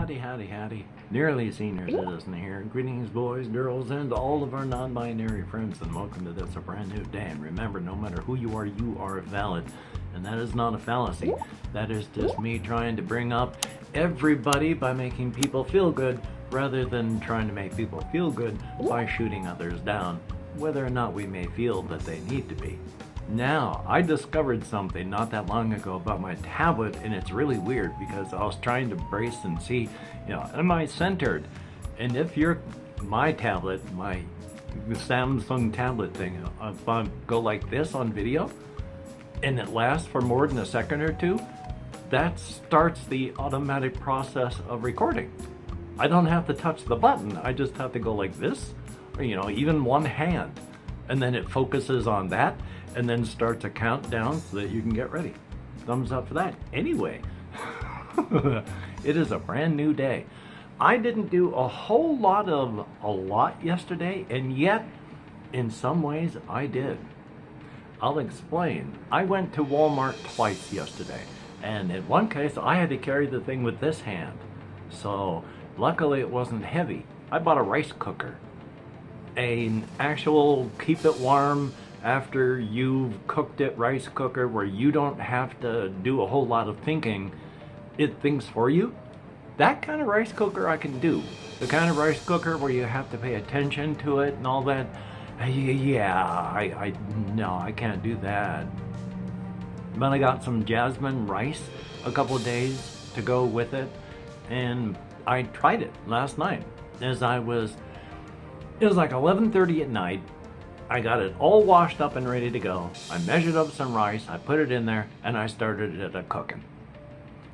Howdy, howdy, howdy. Nearly Senior Citizen here. Greetings, boys, girls, and all of our non-binary friends, and welcome to this, a brand new day. And remember, no matter who you are valid. And that is not a fallacy. That is just me trying to bring up everybody by making people feel good, rather than trying to make people feel good by shooting others down, whether or not we may feel that they need to be. Now, I discovered something not that long ago about my tablet, and it's really weird because I was trying to brace and see, am I centered? And if my tablet, my Samsung tablet thing, if I go like this on video, and it lasts for more than a second or two, that starts the automatic process of recording. I don't have to touch the button, I just have to go like this, or, even one hand, and then it focuses on that, and then starts a countdown so that you can get ready. Thumbs up for that. Anyway, it is a brand new day. I didn't do a whole lot yesterday, and yet, in some ways, I did. I'll explain. I went to Walmart twice yesterday, and in one case, I had to carry the thing with this hand. So, luckily it wasn't heavy. I bought a rice cooker. An actual keep it warm after you've cooked it rice cooker where you don't have to do a whole lot of thinking. It thinks for you. That kind of rice cooker I can do. The kind of rice cooker where you have to pay attention to it and all that. No, I can't do that. But I got some jasmine rice a couple of days to go with it, and I tried it last night it was like 11:30 at night. I got it all washed up and ready to go. I measured up some rice, I put it in there, and I started it a cooking.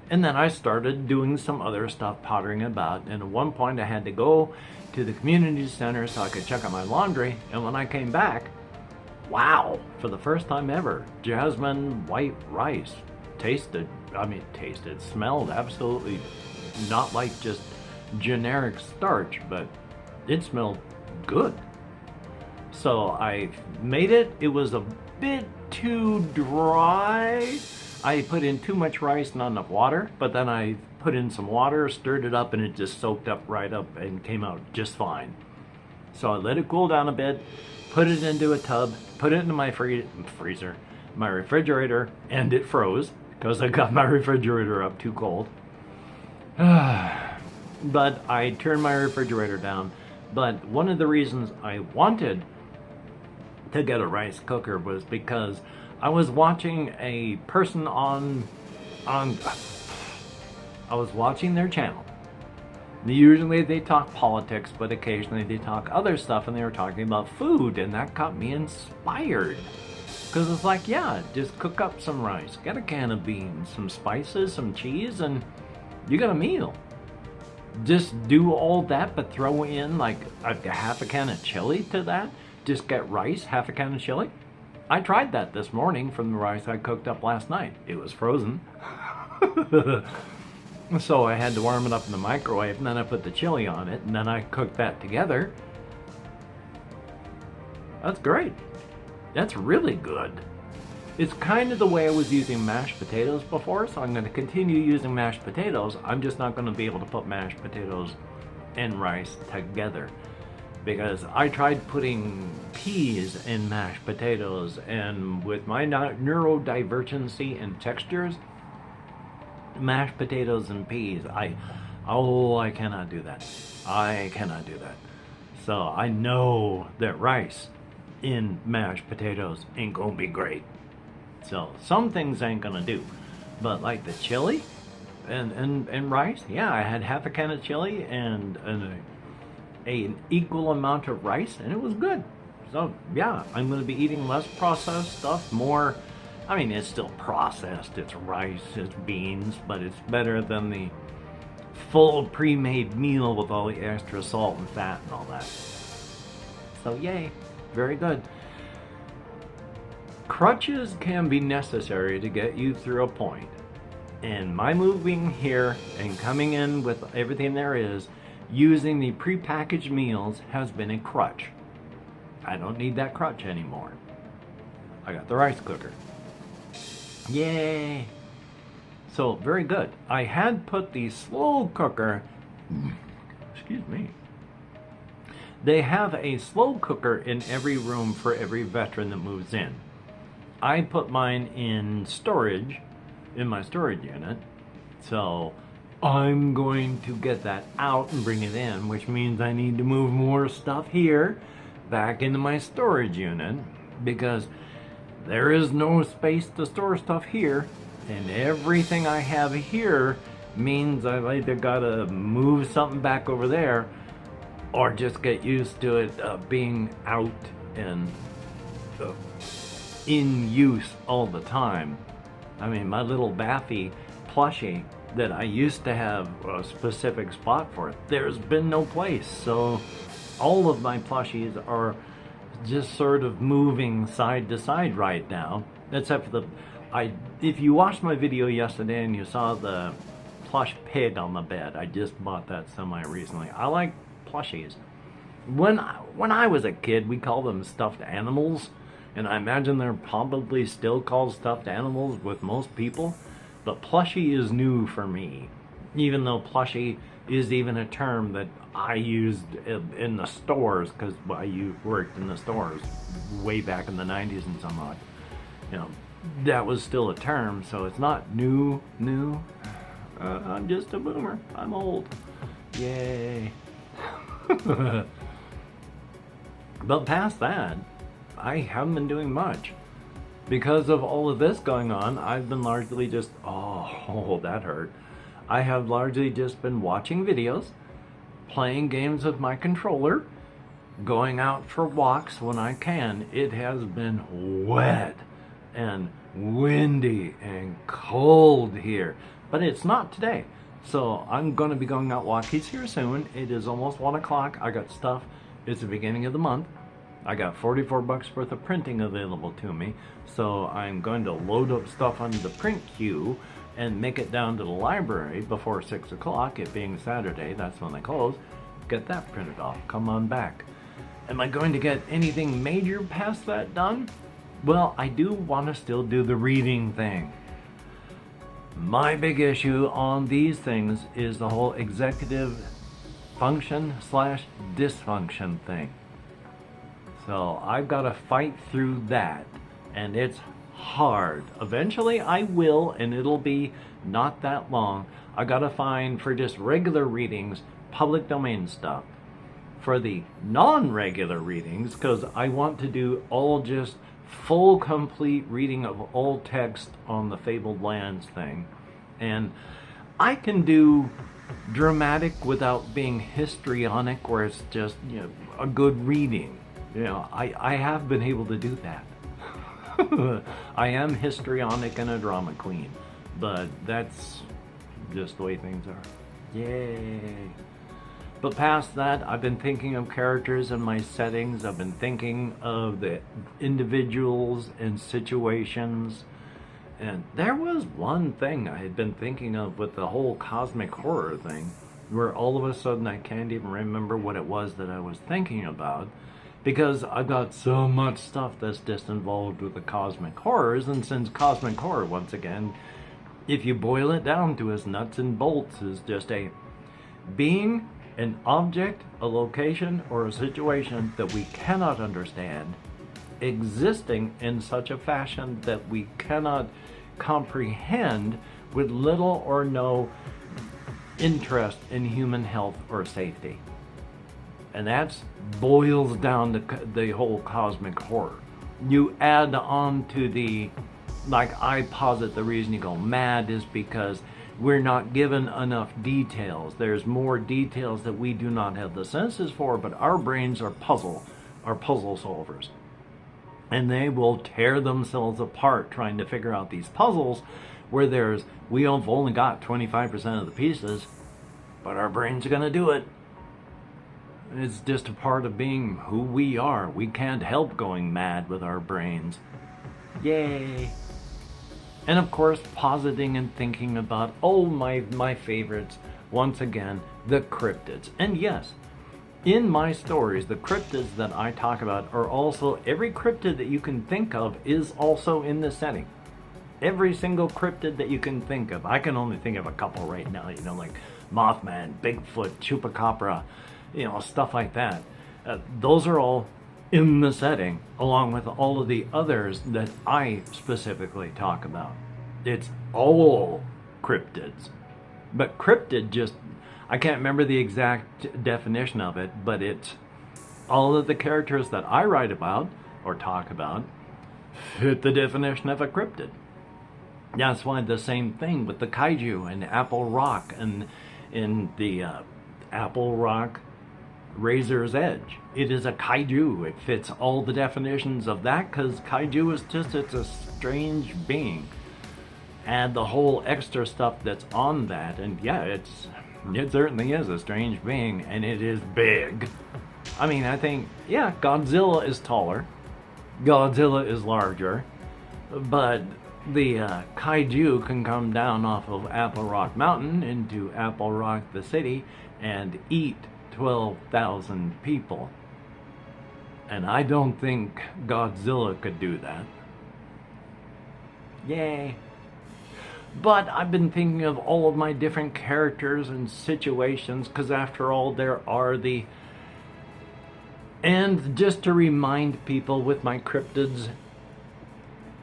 And then I started doing some other stuff, pottering about, and at one point I had to go to the community center so I could check on my laundry, and when I came back, wow, for the first time ever, jasmine white rice. Smelled absolutely not like just generic starch, but it smelled good. So I made it. It was a bit too dry. I put in too much rice, not enough water, but then I put in some water, stirred it up, and it just soaked up right up and came out just fine. So I let it cool down a bit, put it into a tub, put it into my freezer, my refrigerator, and it froze because I got my refrigerator up too cold. But I turned my refrigerator down. But one of the reasons I wanted to get a rice cooker was because I was watching a person I was watching their channel. Usually they talk politics, but occasionally they talk other stuff, and they were talking about food, and that got me inspired. Because it's like, yeah, just cook up some rice, get a can of beans, some spices, some cheese, and you got a meal. Just do all that, but throw in like a half a can of chili to that. Just get rice, half a can of chili. I tried that this morning from the rice I cooked up last night. It was frozen. So I had to warm it up in the microwave, and then I put the chili on it, and then I cooked that together. That's great. That's really good. It's kind of the way I was using mashed potatoes before, so I'm going to continue using mashed potatoes. I'm just not going to be able to put mashed potatoes and rice together, because I tried putting peas in mashed potatoes, and with my neurodivergency and textures, mashed potatoes and peas, I cannot do that. I cannot do that. So I know that rice in mashed potatoes ain't gonna be great. So some things ain't gonna do, but like the chili and rice, yeah, I had half a can of chili and an equal amount of rice, and it was good. So yeah, I'm gonna be eating less processed stuff, more. I mean, it's still processed. It's rice, it's beans, but it's better than the full pre-made meal with all the extra salt and fat and all that. So yay, very good. Crutches can be necessary to get you through a point. And my moving here and coming in with everything there is, using the prepackaged meals has been a crutch. I don't need that crutch anymore. I got the rice cooker. Yay! So very good. I had put the slow cooker Excuse me. They have a slow cooker in every room for every veteran that moves in. I put mine in storage, in my storage unit, so I'm going to get that out and bring it in, which means I need to move more stuff here back into my storage unit, because there is no space to store stuff here, and everything I have here means I've either got to move something back over there or just get used to it being out and in use all the time. I mean, my little Baffy plushie that I used to have a specific spot for, there's been no place, so all of my plushies are just sort of moving side to side right now, except for if you watched my video yesterday and you saw the plush pig on the bed, I just bought that semi recently. I like plushies. When I was a kid, we called them stuffed animals, and I imagine they're probably still called stuffed animals with most people, but plushie is new for me, even though plushie is even a term that I used in the stores, because I worked in the stores way back in the 90s and some odd. You know, that was still a term, so it's not new. I'm just a boomer. I'm old. Yay. But past that, I haven't been doing much. Because of all of this going on, I've been largely just, oh, that hurt. I have largely just been watching videos, playing games with my controller, going out for walks when I can. It has been wet and windy and cold here, but it's not today. So I'm going to be going out walkies here soon. It is almost 1 o'clock. I got stuff. It's the beginning of the month. I got 44 bucks worth of printing available to me, so I'm going to load up stuff onto the print queue and make it down to the library before 6 o'clock, it being Saturday, that's when they close. Get that printed off, come on back. Am I going to get anything major past that done? Well, I do want to still do the reading thing. My big issue on these things is the whole executive function / dysfunction thing. So I've got to fight through that, and it's hard. Eventually I will, and it'll be not that long. I got to find, for just regular readings, public domain stuff. For the non-regular readings, because I want to do all just full complete reading of all text on the Fabled Lands thing. And I can do dramatic without being histrionic, where it's just, you know, a good reading. You know, I have been able to do that. I am histrionic and a drama queen, but that's just the way things are. Yay. But past that, I've been thinking of characters and my settings. I've been thinking of the individuals and situations. And there was one thing I had been thinking of with the whole cosmic horror thing, where all of a sudden I can't even remember what it was that I was thinking about, because I've got so much stuff that's just involved with the cosmic horrors. And since cosmic horror, once again, if you boil it down to its nuts and bolts, is just a being, an object, a location, or a situation that we cannot understand, existing in such a fashion that we cannot comprehend, with little or no interest in human health or safety. And that boils down to the whole cosmic horror. You add on to the, like, I posit the reason you go mad is because we're not given enough details. There's more details that we do not have the senses for, but our brains are puzzle solvers. And they will tear themselves apart trying to figure out these puzzles, where we have only got 25% of the pieces, but our brains are gonna do it. It's just a part of being who we are. We can't help going mad with our brains. Yay! And of course, positing and thinking about, my favorites, once again, the cryptids. And yes, in my stories, the cryptids that I talk about are also, every cryptid that you can think of is also in this setting. Every single cryptid that you can think of. I can only think of a couple right now, you know, like Mothman, Bigfoot, Chupacabra, stuff like that. Those are all in the setting, along with all of the others that I specifically talk about. It's all cryptids. But cryptid just, I can't remember the exact definition of it, but it's all of the characters that I write about or talk about fit the definition of a cryptid. That's why the same thing with the kaiju and Apple Rock and in the Apple Rock Razor's Edge. It is a kaiju. It fits all the definitions of that because kaiju is just, it's a strange being. Add the whole extra stuff that's on that, and yeah, it certainly is a strange being, and it is big. I mean, I think, yeah, Godzilla is taller. Godzilla is larger. But the kaiju can come down off of Apple Rock Mountain into Apple Rock, the city, and eat 12,000 people. And I don't think Godzilla could do that. Yay. But I've been thinking of all of my different characters and situations, because after all, there are the... And just to remind people with my cryptids,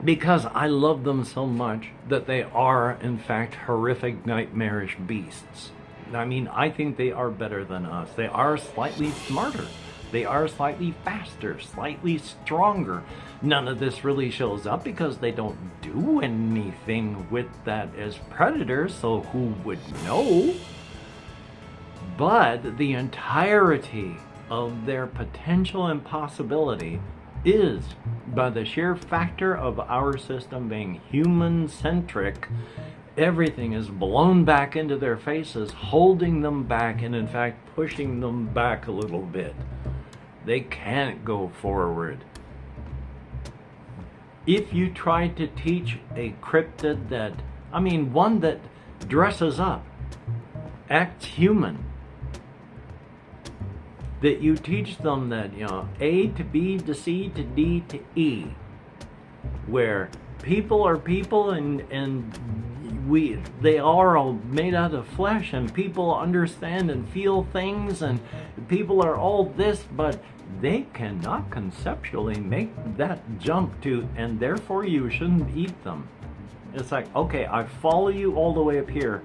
because I love them so much, that they are, in fact, horrific, nightmarish beasts. I mean, I think they are better than us. They are slightly smarter. They are slightly faster, slightly stronger. None of this really shows up because they don't do anything with that as predators, so who would know? But the entirety of their potential and possibility is, by the sheer factor of our system being human-centric, everything is blown back into their faces, holding them back and in fact pushing them back a little bit. They can't go forward. If you try to teach a cryptid that, I mean, one that dresses up, acts human, that you teach them that, A to B to C to D to E, where people are people and they are all made out of flesh, and people understand and feel things, and people are all this, but they cannot conceptually make that jump to, and therefore you shouldn't eat them. It's like, okay, I follow you all the way up here.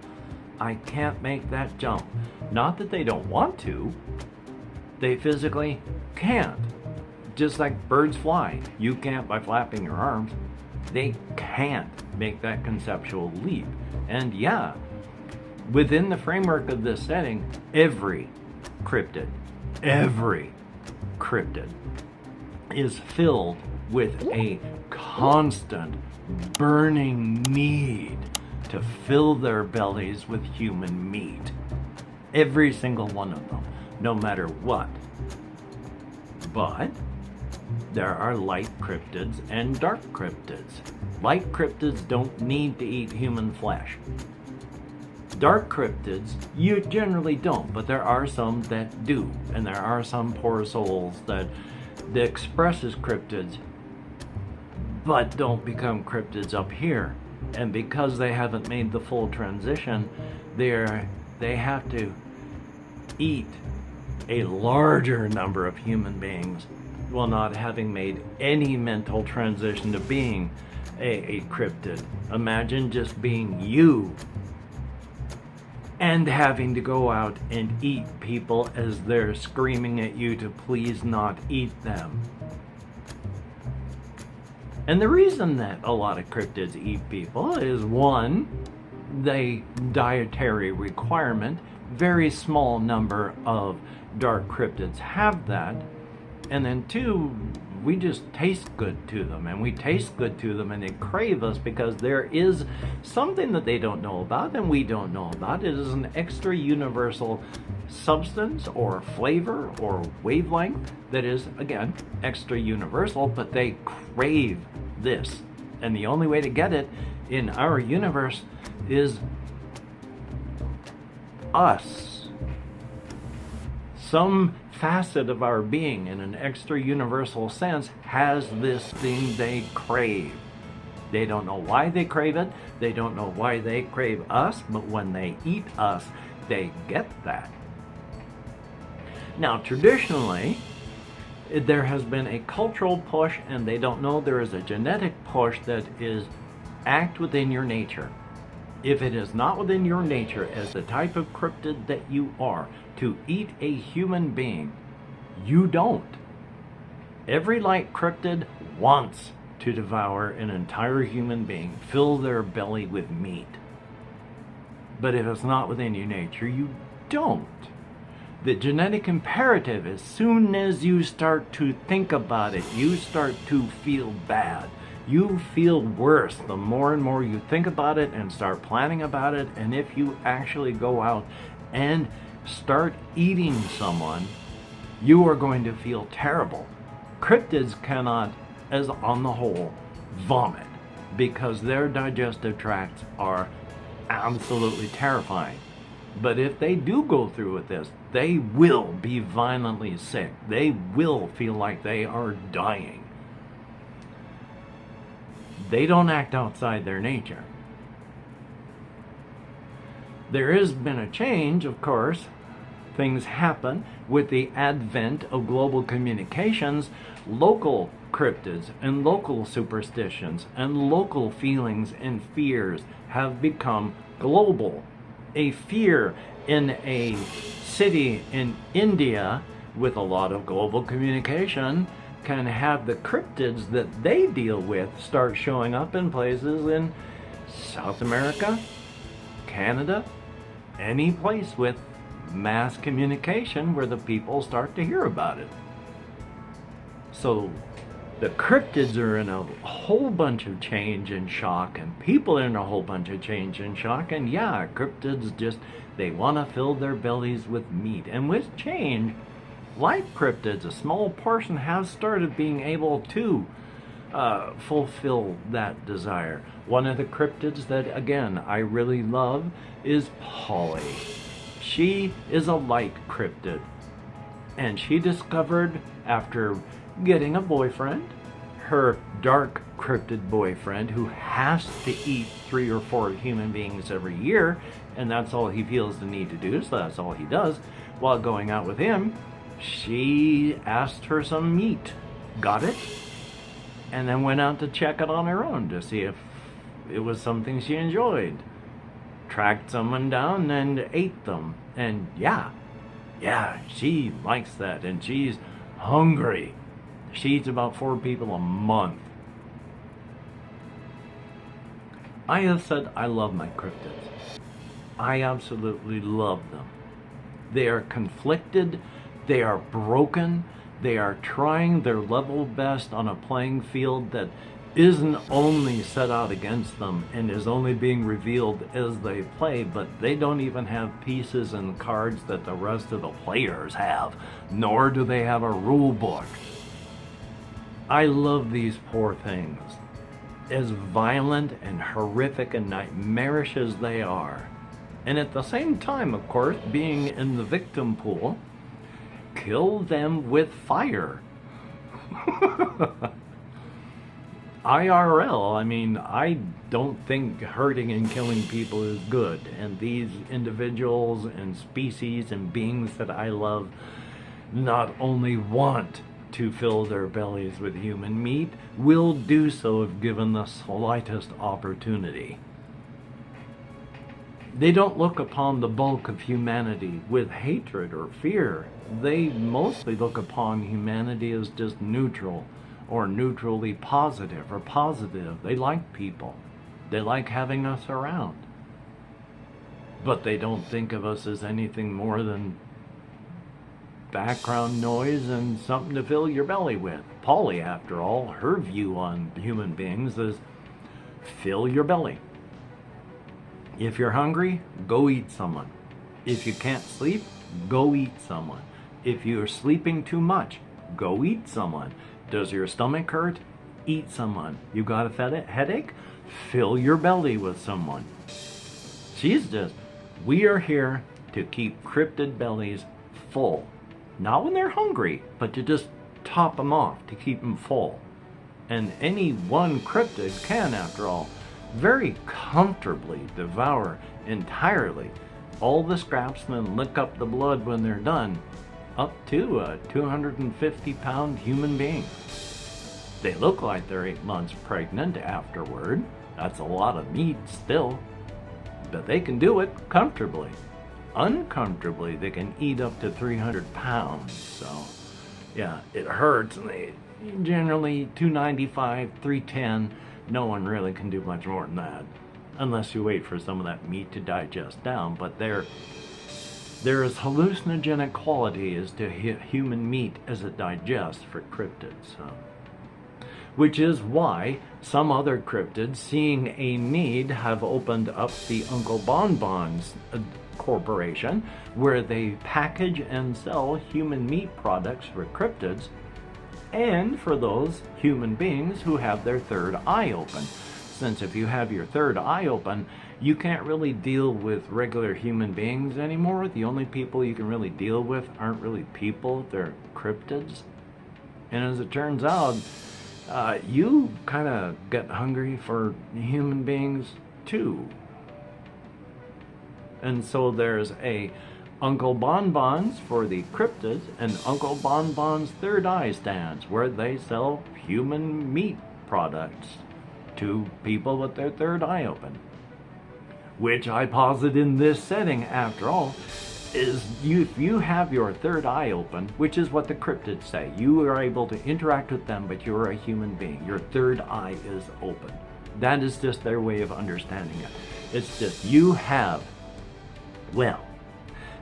I can't make that jump. Not that they don't want to. They physically can't. Just like birds fly. You can't by flapping your arms. They can't make that conceptual leap. And yeah, within the framework of this setting, every cryptid is filled with a constant burning need to fill their bellies with human meat. Every single one of them, no matter what. But there are light cryptids and dark cryptids. Light cryptids don't need to eat human flesh. Dark cryptids, you generally don't, but there are some that do. And there are some poor souls that express as cryptids, but don't become cryptids up here. And because they haven't made the full transition, they have to eat a larger number of human beings while not having made any mental transition to being a cryptid. Imagine just being you and having to go out and eat people as they're screaming at you to please not eat them. And the reason that a lot of cryptids eat people is, one, the dietary requirement. Very small number of dark cryptids have that. And then two, we just taste good to them, and we taste good to them and they crave us because there is something that they don't know about and we don't know about. It is an extra universal substance or flavor or wavelength that is, again, extra universal, but they crave this. And the only way to get it in our universe is us. Some facet of our being in an extra universal sense has this thing they crave. They don't know why they crave it. They don't know why they crave us, but when they eat us, they get that. Now, traditionally, there has been a cultural push, and they don't know there is a genetic push that is act within your nature. If it is not within your nature as the type of cryptid that you are to eat a human being, you don't. Every light cryptid wants to devour an entire human being, fill their belly with meat. But if it's not within your nature, you don't. The genetic imperative, as soon as you start to think about it, you start to feel bad. You feel worse the more and more you think about it and start planning about it. And if you actually go out and start eating someone, you are going to feel terrible. Cryptids cannot, as on the whole, vomit because their digestive tracts are absolutely terrifying. But if they do go through with this, they will be violently sick. They will feel like they are dying. They don't act outside their nature. There has been a change, of course. Things happen with the advent of global communications. Local cryptids and local superstitions and local feelings and fears have become global. A fear in a city in India with a lot of global communication can have the cryptids that they deal with start showing up in places in South America, Canada, any place with mass communication where the people start to hear about it. So the cryptids are in a whole bunch of change and shock, and people are in a whole bunch of change and shock, and yeah, cryptids just, they want to fill their bellies with meat. And with change, like cryptids, a small portion has started being able to fulfill that desire. One of the cryptids that, again, I really love is Polly. She is a light cryptid, and she discovered, after getting a boyfriend, her dark cryptid boyfriend, who has to eat 3 or 4 human beings every year, and that's all he feels the need to do, so that's all he does. While going out with him, she asked for some meat, got it, and then went out to check it on her own to see if it was something she enjoyed. Tracked someone down and ate them, and yeah, she likes that, and she's hungry. She eats about 4 people a month. I have said I love my cryptids. I absolutely love them. They are conflicted, they are broken, they are trying their level best on a playing field that isn't only set out against them and is only being revealed as they play, but they don't even have pieces and cards that the rest of the players have, nor do they have a rule book. I love these poor things. As violent and horrific and nightmarish as they are, and at the same time, of course, being in the victim pool, kill them with fire. IRL, I mean, I don't think hurting and killing people is good, and these individuals and species and beings that I love not only want to fill their bellies with human meat, will do so if given the slightest opportunity. They don't look upon the bulk of humanity with hatred or fear. They mostly look upon humanity as just neutral, or neutrally positive or positive. They like people. They like having us around. But they don't think of us as anything more than background noise and something to fill your belly with. Polly, after all, her view on human beings is fill your belly. If you're hungry, go eat someone. If you can't sleep, go eat someone. If you're sleeping too much, go eat someone. Does your stomach hurt? Eat someone. You got a headache? Fill your belly with someone. She's just, we are here to keep cryptid bellies full. Not when they're hungry, but to just top them off, to keep them full. And any one cryptid can, after all, very comfortably devour entirely all the scraps and then lick up the blood when they're done, up to a 250-pound human being. They look like they're 8 months pregnant afterward. That's a lot of meat still, but they can do it comfortably. Uncomfortably, they can eat up to 300 pounds. So yeah, it hurts. And they generally 295, 310. No one really can do much more than that, unless you wait for some of that meat to digest down. But there is hallucinogenic qualities to human meat as it digests for cryptids. So, which is why some other cryptids, seeing a need, have opened up the Uncle Bonbons Corporation, where they package and sell human meat products for cryptids and for those human beings who have their third eye open. Since if you have your third eye open, you can't really deal with regular human beings anymore. The only people you can really deal with aren't really people, they're cryptids. And as it turns out, you kind of get hungry for human beings too. And so there's a Uncle Bonbons for the cryptids and Uncle Bonbons Third Eye stands, where they sell human meat products to people with their third eye open. Which I posit in this setting, after all, is if you have your third eye open, which is what the cryptids say, you are able to interact with them, but you're a human being. Your third eye is open. That is just their way of understanding it. It's just you have, well,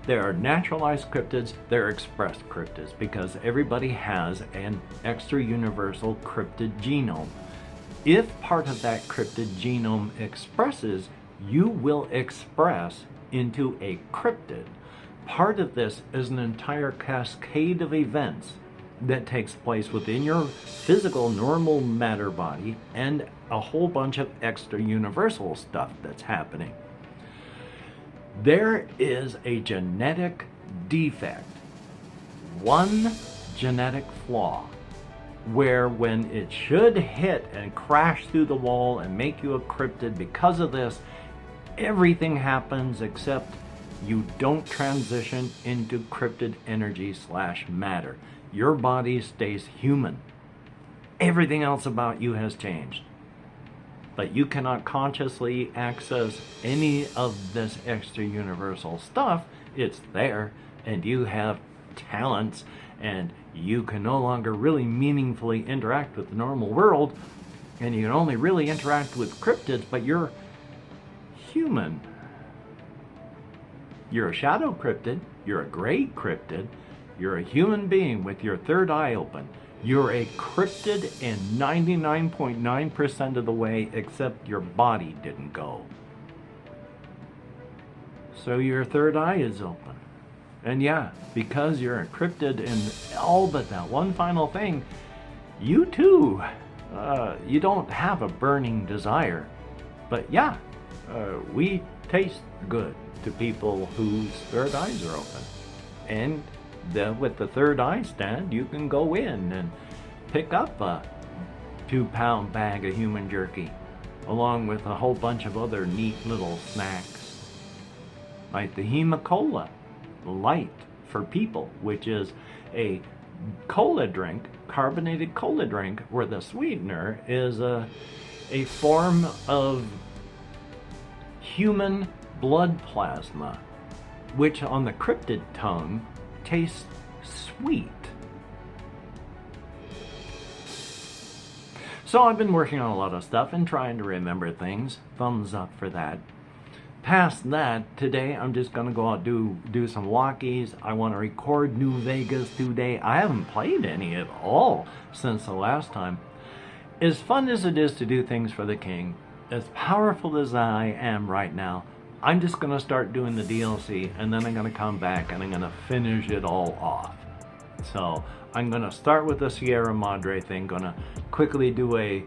there are naturalized cryptids, there are expressed cryptids, because everybody has an extra universal cryptid genome. If part of that cryptid genome expresses, you will express into a cryptid. Part of this is an entire cascade of events that takes place within your physical normal matter body and a whole bunch of extra universal stuff that's happening. There is a genetic defect, one genetic flaw, where when it should hit and crash through the wall and make you a cryptid because of this, everything happens except you don't transition into cryptid energy / matter. Your body stays human. Everything else about you has changed. But you cannot consciously access any of this extra universal stuff. It's there, and you have talents, and you can no longer really meaningfully interact with the normal world, and you can only really interact with cryptids, but you're human. You're a shadow cryptid, you're a gray cryptid, you're a human being with your third eye open. You're a cryptid in 99.9% of the way, except your body didn't go. So your third eye is open. And yeah, because you're a cryptid in all but that one final thing, you too, you don't have a burning desire. But yeah, we taste good to people whose third eyes are open. And with the third eye stand, you can go in and pick up a 2-pound bag of human jerky, along with a whole bunch of other neat little snacks, like the Hema-Cola Light for people, which is a cola drink, carbonated cola drink, where the sweetener is a form of human blood plasma, which on the cryptid tongue tastes sweet. So I've been working on a lot of stuff and trying to remember things. Thumbs up for that. Past that, today I'm just gonna go out do some walkies. I want to record New Vegas today. I haven't played any at all since the last time. As fun as it is to do things for the king, as powerful as I am right now, I'm just gonna start doing the DLC, and then I'm gonna come back and I'm gonna finish it all off. So I'm gonna start with the Sierra Madre thing, gonna quickly do a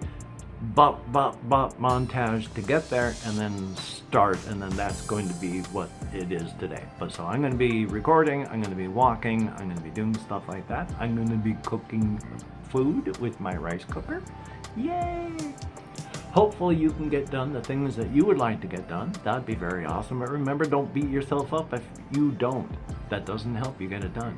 bop montage to get there, and then start, and then that's going to be what it is today. But so I'm going to be recording, I'm going to be walking, I'm going to be doing stuff like that. I'm going to be cooking food with my rice cooker. Yay! Hopefully you can get done the things that you would like to get done. That'd be very awesome. But remember, don't beat yourself up if you don't. That doesn't help you get it done.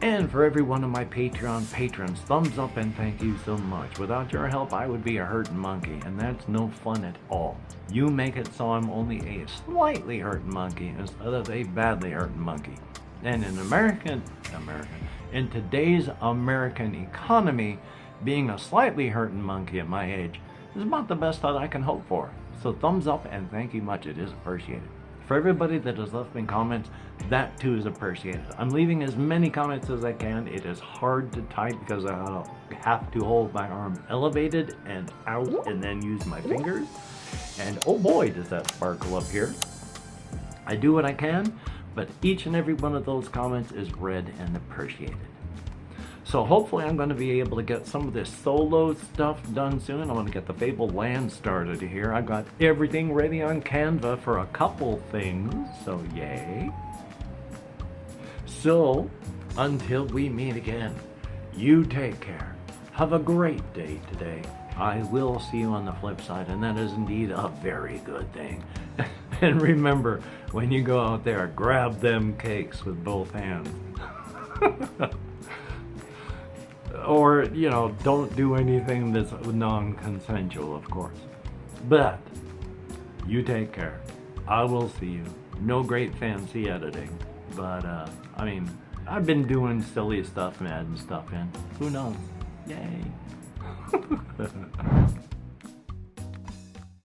And for every one of my Patreon patrons, thumbs up and thank you so much. Without your help, I would be a hurting monkey, and that's no fun at all. You make it so I'm only a slightly hurting monkey instead of a badly hurting monkey. And in today's American economy, being a slightly hurting monkey at my age is about the best that I can hope for. So thumbs up and thank you much. It is appreciated. For everybody that has left me comments, that too is appreciated. I'm leaving as many comments as I can. It is hard to type because I have to hold my arm elevated and out and then use my fingers. And oh boy, does that sparkle up here. I do what I can, but each and every one of those comments is read and appreciated. So hopefully I'm going to be able to get some of this solo stuff done soon. I want to get the Fabled Land started here. I've got everything ready on Canva for a couple things, so yay. So, until we meet again, you take care. Have a great day today. I will see you on the flip side, and that is indeed a very good thing. And remember, when you go out there, grab them cakes with both hands. Or, you know, don't do anything that's non-consensual, of course. But, you take care. I will see you. No great fancy editing. But, I mean, I've been doing silly stuff and adding stuff in. Who knows? Yay.